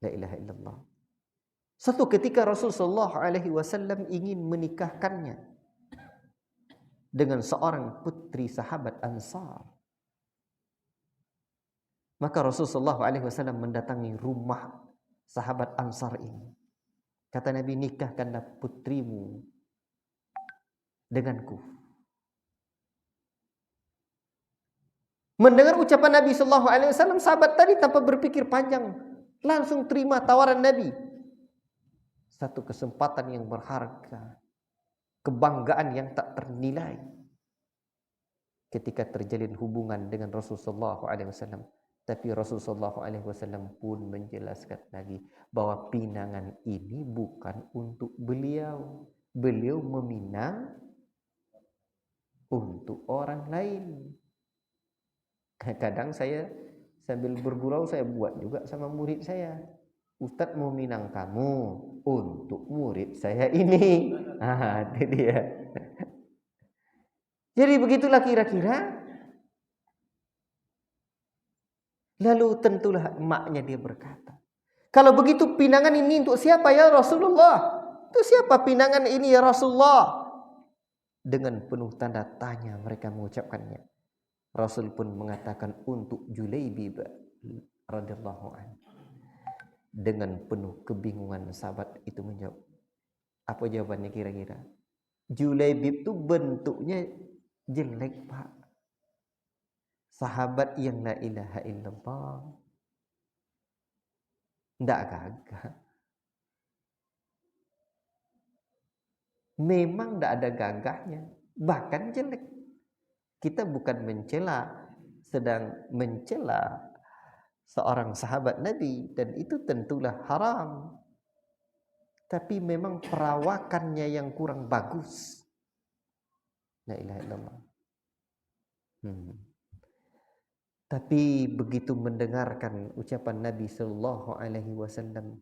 La ilaha illallah. Satu ketika Rasulullah SAW ingin menikahkannya dengan seorang putri sahabat Ansar. Maka Rasulullah SAW mendatangi rumah sahabat Ansar ini. Kata Nabi, nikahkanlah putrimu denganku. Mendengar ucapan Nabi SAW, sahabat tadi tanpa berpikir panjang langsung terima tawaran Nabi. Satu kesempatan yang berharga, kebanggaan yang tak ternilai ketika terjalin hubungan dengan Rasulullah SAW. Tapi Rasulullah SAW pun menjelaskan lagi bahwa pinangan ini bukan untuk beliau. Beliau meminang untuk orang lain. Kadang saya Sambil bergurau saya buat juga sama murid saya. Ustadz mau minang kamu untuk murid saya ini. Itu dia. Jadi begitulah kira-kira. Lalu tentulah emaknya dia berkata, kalau begitu pinangan ini untuk siapa ya Rasulullah? Itu siapa pinangan ini ya Rasulullah? Dengan penuh tanda tanya mereka mengucapkannya. Rasul pun mengatakan untuk Julaibib radhiyallahu anhu. Dengan penuh kebingungan sahabat itu menjawab. Apa jawabannya kira-kira? Julaibib itu bentuknya jelek, Pak. Sahabat yang la ilaha illallah. Tidak gagah. Memang tidak ada gagahnya. Bahkan jelek. Kita bukan sedang mencela seorang sahabat Nabi. Dan itu tentulah haram. Tapi memang perawakannya yang kurang bagus. La ilaha illallah. Tapi begitu mendengarkan ucapan Nabi Sallallahu Alaihi Wasallam,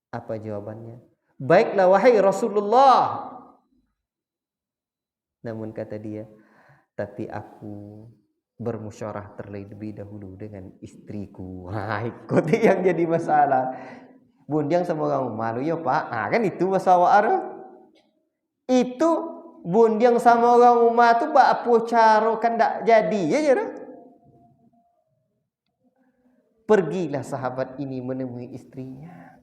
apa jawabannya? Baiklah wahai Rasulullah. Namun kata dia, tapi aku bermusyawarah terlebih dahulu dengan istriku. Ikut yang jadi masalah. Bundiang sama orang malu ya Pak. Kan itu masalah. Itu bundiang sama orang rumah tu bak apa cara kan tak jadi ya je. Pergilah sahabat ini menemui istrinya.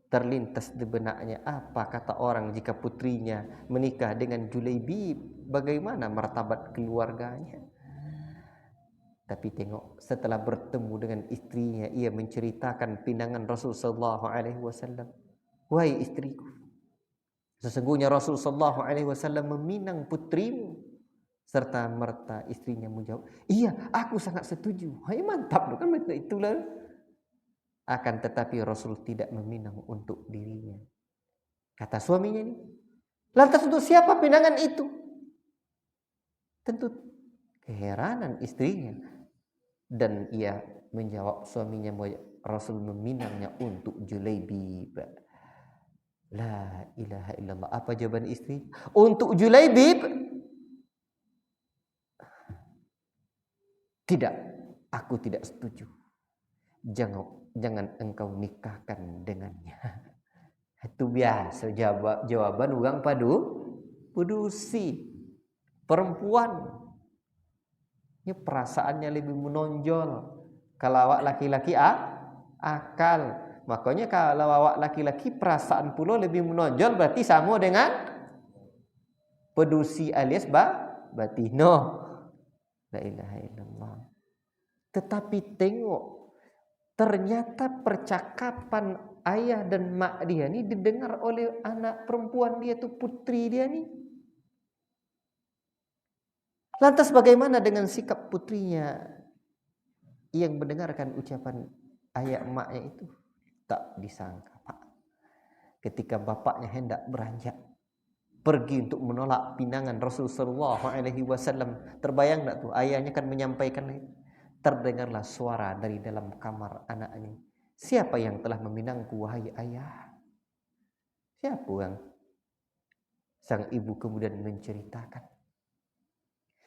Terlintas di benaknya, apa kata orang jika putrinya menikah dengan Julaibib? Bagaimana martabat keluarganya? Tapi tengok, setelah bertemu dengan istrinya, ia menceritakan pinangan Rasul sallallahu alaihi wasallam. Wahai istriku, sesungguhnya Rasul sallallahu alaihi wasallam meminang putrimu. Serta merta istrinya menjawab, iya aku sangat setuju. Hai mantap kan betul itulah. Akan tetapi Rasul tidak meminang untuk dirinya. Kata suaminya ini, lantas untuk siapa pinangan itu? Tentu keheranan istrinya. Dan ia menjawab suaminya, Rasul meminangnya untuk Julaibib. La ilaha illallah. Apa jawaban istri? Untuk Julaibib? Tidak, aku tidak setuju. Jangan engkau nikahkan dengannya. Itu biasa jawaban orang padusi. Perempuan. Ini perasaannya lebih menonjol. Kalau awak laki-laki akal. Makanya kalau awak laki-laki perasaan pula lebih menonjol, berarti sama dengan pedusi alias batino. La ilaha illallah. Tetapi tengok, ternyata percakapan ayah dan mak dia ni didengar oleh anak perempuan dia tu, putri dia ni. Lantas bagaimana dengan sikap putrinya yang mendengarkan ucapan ayah emaknya itu? Tak disangka, Pak. Ketika bapaknya hendak beranjak pergi untuk menolak pinangan Rasulullah SAW, terbayang tak tuh ayahnya kan menyampaikan, terdengarlah suara dari dalam kamar anaknya. Siapa yang telah meminangku wahai ayah? Siapa yang? Sang ibu kemudian menceritakan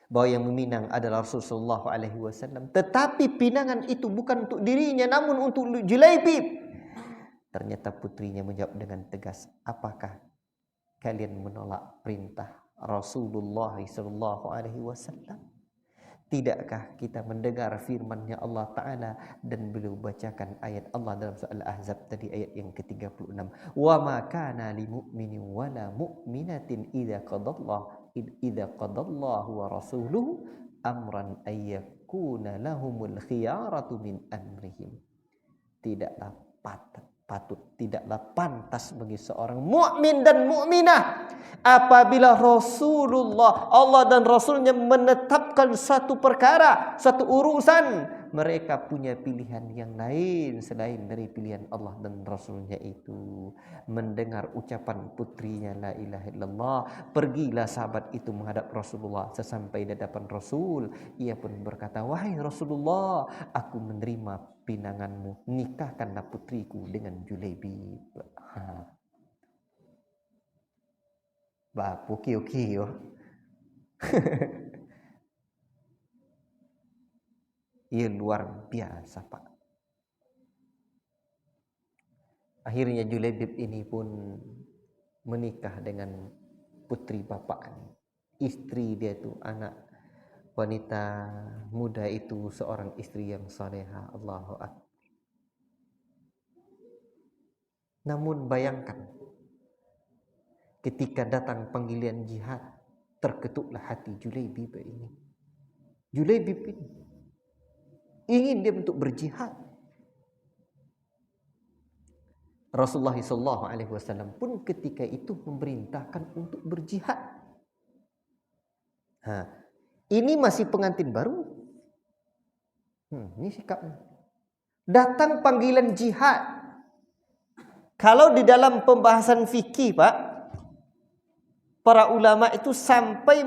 bahwa yang meminang adalah Rasulullah SAW. Tetapi pinangan itu bukan untuk dirinya, namun untuk Julaibib. Ternyata putrinya menjawab dengan tegas, apakah kalian menolak perintah Rasulullah SAW? Tidakkah kita mendengar firman-Nya Allah Ta'ala dan beliau bacakan ayat Allah dalam surah Al-Ahzab tadi ayat yang ke-36. Wa ma kana li mu'minin wa la mu'minatin idza qadallahu wa rasuluhu amran ay yakuna lahumul khiyaratu min amrihim. Tidaklah tidaklah pantas bagi seorang mukmin dan mukminah apabila Rasulullah, Allah dan Rasulnya menetapkan satu perkara, satu urusan, mereka punya pilihan yang lain selain dari pilihan Allah dan Rasulnya itu. Mendengar ucapan putrinya la ilaha illallah, pergilah sahabat itu menghadap Rasulullah. Sesampai di hadapan Rasul, ia pun berkata, wahai Rasulullah, aku menerima pinanganmu, nikahkanlah putriku dengan Julaibib. Bapu kio-kio. Ia luar biasa, Pak. Akhirnya Julaibib ini pun menikah dengan putri bapaknya. Istri dia itu anak wanita muda itu, seorang istri yang salehah. Allahu Akbar. Namun bayangkan, ketika datang panggilan jihad, terketuklah hati Julaibib ini. Julaibib ini ingin dia untuk berjihad. Rasulullah SAW pun ketika itu memerintahkan untuk berjihad. Ini masih pengantin baru. Ini sikapnya. Datang panggilan jihad. Kalau di dalam pembahasan fikih, Pak, para ulama itu sampai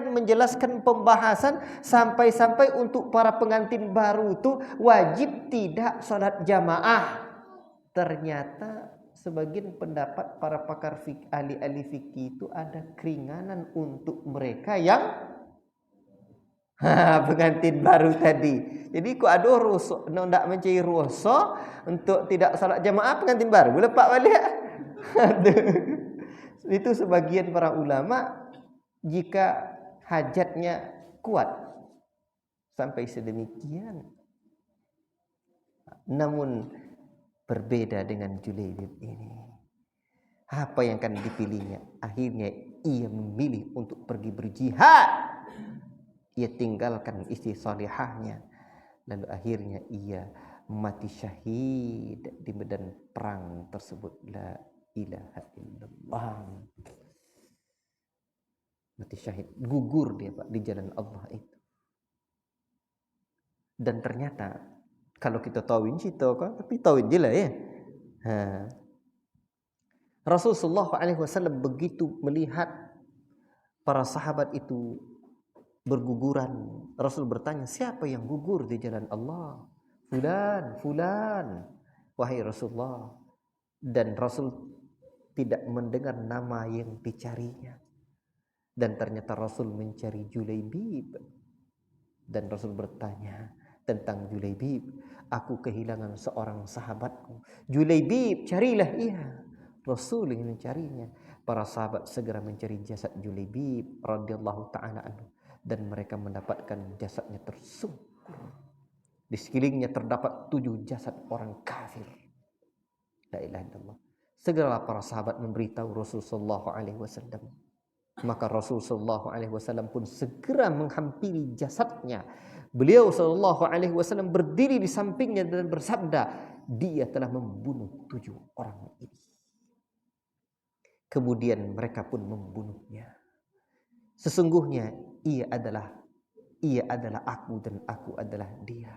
menjelaskan pembahasan sampai untuk para pengantin baru itu wajib tidak sholat jamaah. Ternyata sebagian pendapat para pakar fikih, ahli-ahli fikih itu ada keringanan untuk mereka yang pengantin baru tadi. Jadi kok ada rusuh, ndak mencari rusuh untuk tidak sholat jamaah pengantin baru, lepak balik. Itu sebagian para ulama jika hajatnya kuat sampai sedemikian. Namun berbeda dengan Julaibib ini. Apa yang akan dipilihnya? Akhirnya ia memilih untuk pergi berjihad. Ia tinggalkan istri salihahnya. Lalu akhirnya ia mati syahid di medan perang tersebut. La ilaha illallah. Mati syahid, gugur dia, Pak, di jalan Allah itu. Dan ternyata kalau kita tauin cerita kan, tapi tauin je lah ya. Rasulullah SAW begitu melihat para sahabat itu berguguran, Rasul bertanya, siapa yang gugur di jalan Allah? Fulan. Wahai Rasulullah. Dan Rasul tidak mendengar nama yang dicarinya. Dan ternyata Rasul mencari Julaibib. Dan Rasul bertanya tentang Julaibib. Aku kehilangan seorang sahabatku. Julaibib, carilah ia. Rasul ingin mencarinya. Para sahabat segera mencari jasad Julaibib radhiyallahu ta'ala anhu. Dan mereka mendapatkan jasadnya tersungkur. Di sekelilingnya terdapat 7 jasad orang kafir. La ilaha illallah. Segeralah para sahabat memberitahu Rasulullah SAW. Maka Rasulullah SAW pun segera menghampiri jasadnya. Beliau SAW berdiri di sampingnya dan bersabda, dia telah membunuh 7 orang ini. Kemudian mereka pun membunuhnya. Sesungguhnya ia adalah aku dan aku adalah dia.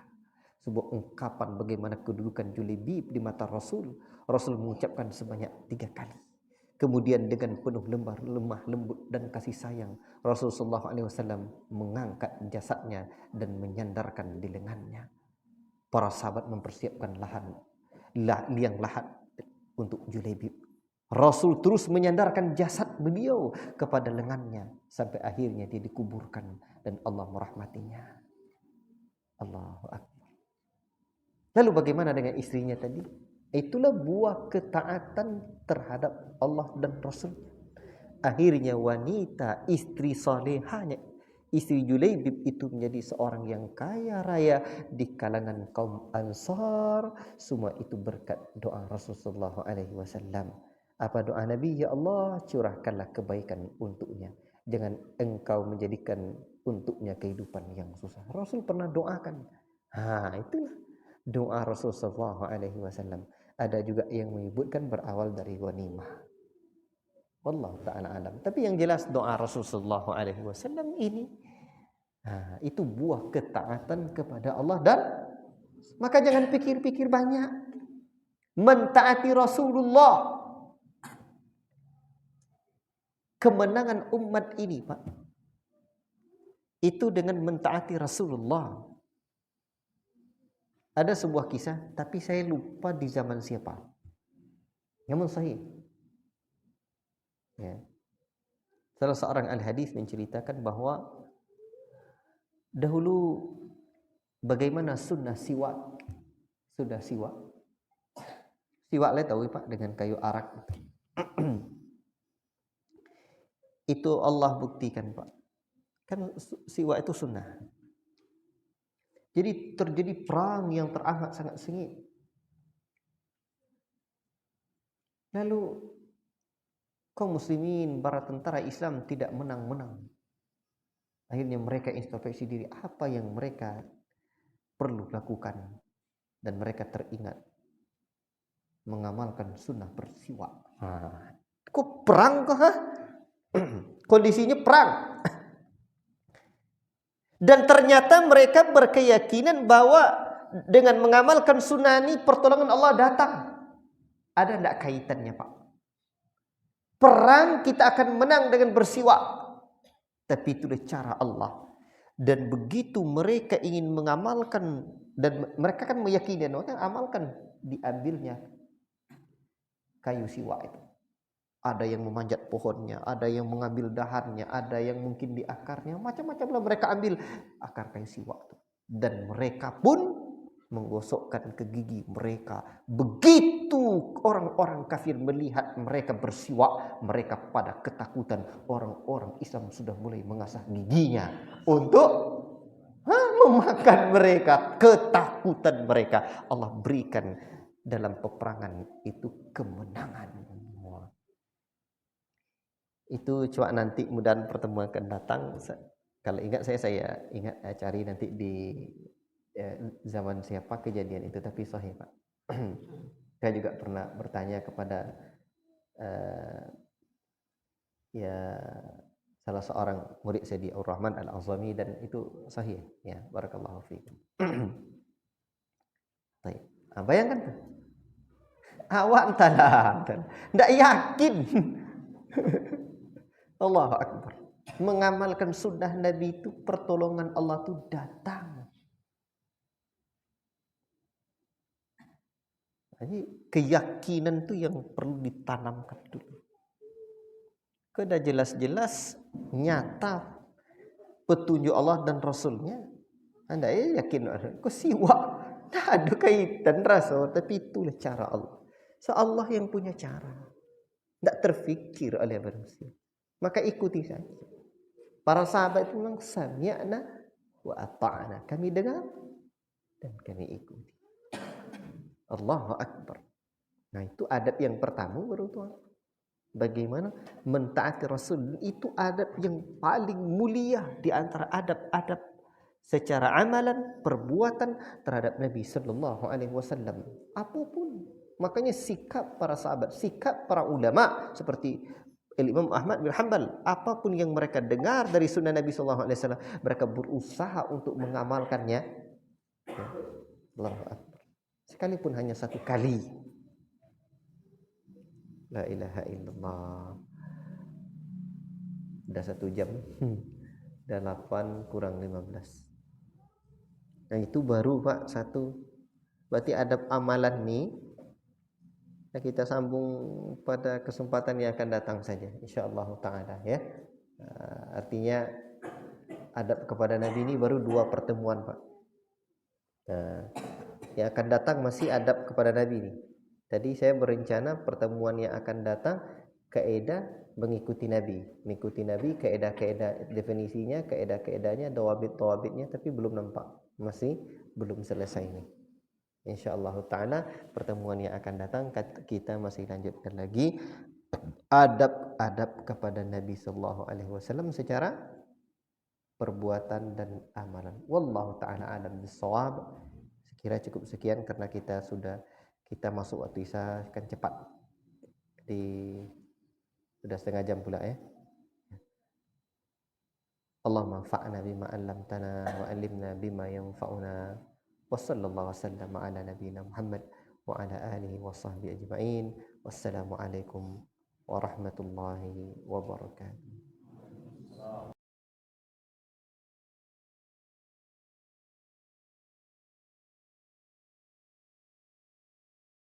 Sebuah ungkapan bagaimana kedudukan Julaibib di mata Rasul. Rasul mengucapkan sebanyak 3 kali. Kemudian dengan penuh lemah lembut dan kasih sayang, Rasulullah SAW mengangkat jasadnya dan menyandarkan di lengannya. Para sahabat mempersiapkan liang lahat untuk Julaibib. Rasul terus menyandarkan jasad beliau kepada lengannya sampai akhirnya dia dikuburkan dan Allah merahmatinya. Allahu Akbar. Lalu bagaimana dengan istrinya tadi? Itulah buah ketaatan terhadap Allah dan Rasul. Akhirnya wanita, istri salehahnya, istri Julaibib itu menjadi seorang yang kaya raya di kalangan kaum Ansar. Semua itu berkat doa Rasulullah SAW. Apa doa Nabi? Ya Allah, curahkanlah kebaikan untuknya. Jangan engkau menjadikan untuknya kehidupan yang susah. Rasul pernah doakan. Itulah doa Rasulullah SAW. Ada juga yang menyebutkan berawal dari ghanimah. Wallahu ta'ala alam. Tapi yang jelas doa Rasulullah SAW ini Nah, itu buah ketaatan kepada Allah, dan maka jangan pikir-pikir banyak. Mentaati Rasulullah. Kemenangan umat ini, Pak, itu dengan mentaati Rasulullah. Ada sebuah kisah, tapi saya lupa di zaman siapa. Namun sahih. Ya. Salah seorang al-hadis menceritakan bahwa dahulu bagaimana sunnah siwak. Sudah siwak. Siwak lah tahu Pak, dengan kayu arak. Itu Allah buktikan Pak. Kan siwak itu sunnah. Jadi terjadi perang yang teramat sangat sengit. Lalu kaum muslimin, para tentara Islam tidak menang-menang. Akhirnya mereka introspeksi diri, apa yang mereka perlu lakukan. Dan mereka teringat mengamalkan sunnah bersiwak. Kok perang kah? Kondisinya perang. Dan ternyata mereka berkeyakinan bahwa dengan mengamalkan sunnah ini pertolongan Allah datang. Ada enggak kaitannya Pak? Perang kita akan menang dengan bersiwak. Tapi itu adalah cara Allah. Dan begitu mereka ingin mengamalkan, dan mereka kan meyakini, mereka amalkan, diambilnya kayu siwak itu. Ada yang memanjat pohonnya, ada yang mengambil dahannya, ada yang mungkin di akarnya, macam-macam lah mereka ambil akar kayu siwak itu. Dan mereka pun menggosokkan ke gigi mereka. Begitu orang-orang kafir melihat mereka bersiwak, mereka pada ketakutan. Orang-orang Islam sudah mulai mengasah giginya untuk memakan mereka. Ketakutan mereka Allah berikan dalam peperangan itu kemenangan. Itu coba nanti mudah pertemuan akan datang. Kalau ingat saya ingat cari nanti di zaman siapa kejadian itu, tapi sahih Pak. Saya juga pernah bertanya kepada ya salah seorang murid saya di Ar-Rahman Al-Azami, dan itu sahih ya. Barakallahu fiikum. Baik. Bayangkan tuh. Awak tidak yakin. Allahu Akbar. Mengamalkan sunnah Nabi itu pertolongan Allah itu datang. Jadi keyakinan itu yang perlu ditanamkan dulu. Sudah jelas-jelas nyata petunjuk Allah dan Rasulnya. Anda yakin? Kok siwak? Tak ada kaitan Rasul, tapi itulah cara Allah. So Allah yang punya cara. Tidak terfikir oleh manusia. Maka ikuti saja. Para sahabat itu memang sami'na wa ata'na. Kami dengar dan kami ikuti. Allahu Akbar. Nah itu adab yang pertama baru tuan. Bagaimana mentaati Rasul, itu adab yang paling mulia di antara adab-adab secara amalan, perbuatan terhadap Nabi Sallallahu Alaihi Wasallam. Apapun. Makanya sikap para sahabat, sikap para ulama seperti Imam Ahmad bin Hanbal, apapun yang mereka dengar dari sunnah Nabi Sallallahu Alaihi Wasallam, mereka berusaha untuk mengamalkannya. Ya. Allahu Akbar. Sekalipun hanya satu kali. La ilaha illallah. Sudah 1 jam. Sudah 8 kurang 15. Nah itu baru Pak satu. Berarti adab amalan nih. Nah, kita sambung pada kesempatan yang akan datang saja, insyaallah taala ya. Artinya adab kepada Nabi ini baru 2 pertemuan Pak. Yang akan datang masih adab kepada Nabi ini. Tadi saya berencana pertemuan yang akan datang kaidah mengikuti Nabi, kaidah-kaidah definisinya, kaidah-kaidahnya, dawabit-dawabitnya, tapi belum nampak, masih belum selesai ini. Insyaallah taala pertemuan yang akan datang kita masih lanjutkan lagi adab-adab kepada Nabi sallallahu alaihi wasallam secara perbuatan dan amalan. Wallahu taala alam bissawab. Sekira cukup sekian karena kita masuk waktu Isya kan cepat. Sudah 1/2 jam pula ya. Allahumma anfa'na bima 'allamtana wa 'allimna bima yanfa'una. Wa sallallahu wasallam ala nabiyyina Muhammad wa ala alihi wa sahbihi ajma'in. Wassalamu alaikum warahmatullahi wabarakatuh.